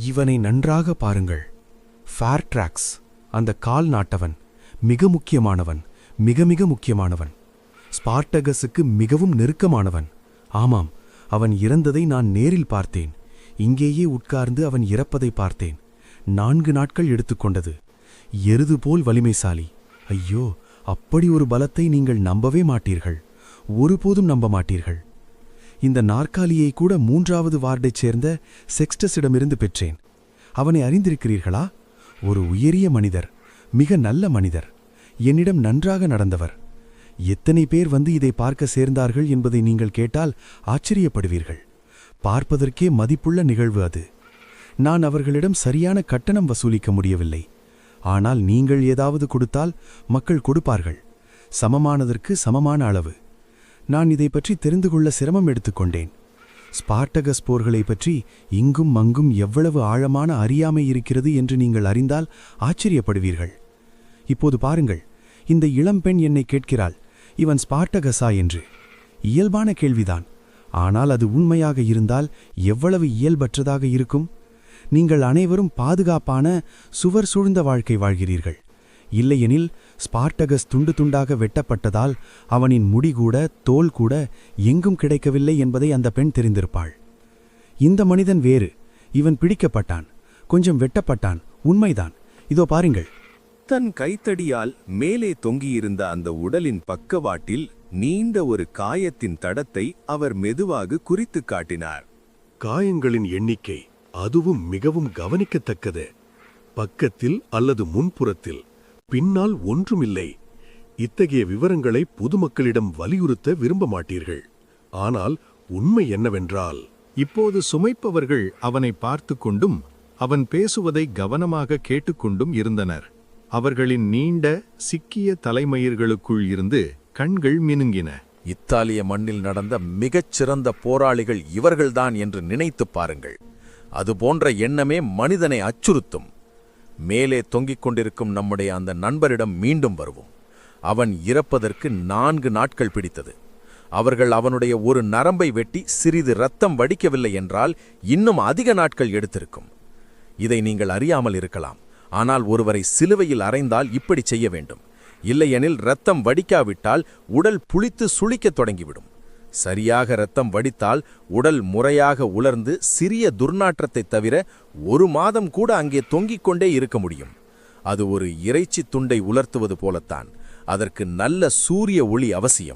இவனை நன்றாக பாருங்கள். ஃபேர்ட்ராக்ஸ், அந்த கால் நாட்டவன், மிக முக்கியமானவன், மிக மிக முக்கியமானவன். ஸ்பார்டகஸுக்கு மிகவும் நெருக்கமானவன். ஆமாம், அவன் இறந்ததை நான் நேரில் பார்த்தேன். இங்கேயே உட்கார்ந்து அவன் இறப்பதை பார்த்தேன். 4 நாட்கள் எடுத்துக்கொண்டது. எருது போல் வலிமைசாலி. ஐயோ, அப்படி ஒரு பலத்தை நீங்கள் நம்பவே மாட்டீர்கள். ஒருபோதும் நம்ப மாட்டீர்கள். இந்த நாற்காலியை கூட 3வது வார்டைச் சேர்ந்த செக்ஸ்டஸிடமிருந்து பெற்றேன். அவனை அறிந்திருக்கிறீர்களா? ஒரு உயரிய மனிதர், மிக நல்ல மனிதர், என்னிடம் நன்றாக நடந்தவர். எத்தனை பேர் வந்து இதை பார்க்க சேர்ந்தார்கள் என்பதை நீங்கள் கேட்டால் ஆச்சரியப்படுவீர்கள். பார்ப்பதற்கே மதிப்புள்ள நிகழ்வு அது. நான் அவர்களிடம் சரியான கட்டணம் வசூலிக்க முடியவில்லை. ஆனால் நீங்கள் ஏதாவது கொடுத்தால் மக்கள் கொடுப்பார்கள். சமமானதற்கு சமமான அளவு. நான் இதை பற்றி தெரிந்து கொள்ள சிரமம் எடுத்துக்கொண்டேன். ஸ்பார்டகஸ் போர்களை பற்றி இங்கும் அங்கும் எவ்வளவு ஆழமான அறியாமை இருக்கிறது என்று நீங்கள் அறிந்தால் ஆச்சரியப்படுவீர்கள். இப்போது பாருங்கள், இந்த இளம்பெண் என்னை கேட்கிறாள், இவன் ஸ்பார்டகஸா என்று. இயல்பான கேள்விதான். ஆனால் அது உண்மையாக இருந்தால் எவ்வளவு இயல்பற்றதாக இருக்கும்? நீங்கள் அனைவரும் பாதுகாப்பான சுவர் சூழ்ந்த வாழ்க்கை வாழ்கிறீர்கள். இல்லையெனில் ஸ்பார்டகஸ் துண்டு துண்டாக வெட்டப்பட்டதால் அவனின் முடிகூட தோல் கூட எங்கும் கிடைக்கவில்லை என்பதை அந்த பெண் தெரிந்திருப்பாள். இந்த மனிதன் வேறு. இவன் பிடிக்கப்பட்டான், கொஞ்சம் வெட்டப்பட்டான், உண்மைதான். இதோ பாருங்கள். தன் கைத்தடியால் மேலே தொங்கியிருந்த அந்த உடலின் பக்கவாட்டில் நீண்ட ஒரு காயத்தின் தடத்தை அவர் மெதுவாக குறித்து காட்டினார். காயங்களின் எண்ணிக்கை அதுவும் மிகவும் கவனிக்கத்தக்கது. பக்கத்தில் அல்லது முன்புறத்தில், பின்னால் ஒன்றுமில்லை. இத்தகைய விவரங்களை பொதுமக்களிடம் வலியுறுத்த விரும்ப மாட்டீர்கள். ஆனால் உண்மை என்னவென்றால், இப்போது சுமைப்பவர்கள் அவனை பார்த்து கொண்டும் அவன் பேசுவதை கவனமாக கேட்டுக்கொண்டும் இருந்தனர். அவர்களின் நீண்ட சிக்கிய தலைமயிர்களுக்குள் இருந்து கண்கள் மினுங்கின. இத்தாலிய மண்ணில் நடந்த மிகச் சிறந்த போராளிகள் இவர்கள்தான் என்று நினைத்துப் பாருங்கள். அதுபோன்ற எண்ணமே மனிதனை அச்சுறுத்தும். மேலே தொங்கிக் கொண்டிருக்கும் நம்முடைய அந்த நண்பரிடம் மீண்டும் வருவோம். அவன் இறப்பதற்கு 4 நாட்கள் பிடித்தது. அவர்கள் அவனுடைய ஒரு நரம்பை வெட்டி சிறிது இரத்தம் வடிக்கவில்லை என்றால் இன்னும் அதிக நாட்கள் எடுத்திருக்கும். இதை நீங்கள் அறியாமல் இருக்கலாம். ஆனால் ஒருவரை சிலுவையில் அறைந்தால் இப்படி செய்ய வேண்டும். இல்லையெனில் இரத்தம் வடிக்காவிட்டால் உடல் புளித்து சுளிக்கத் தொடங்கிவிடும். சரியாக இரத்தம் வடித்தால் உடல் முறையாக உலர்ந்து சிறிய துர்நாற்றத்தை தவிர 1 மாதம் கூட அங்கே தொங்கிக் கொண்டே இருக்க முடியும். அது ஒரு இறைச்சி துண்டை உலர்த்துவது போலத்தான். அதற்கு நல்ல சூரிய ஒளி அவசியம்.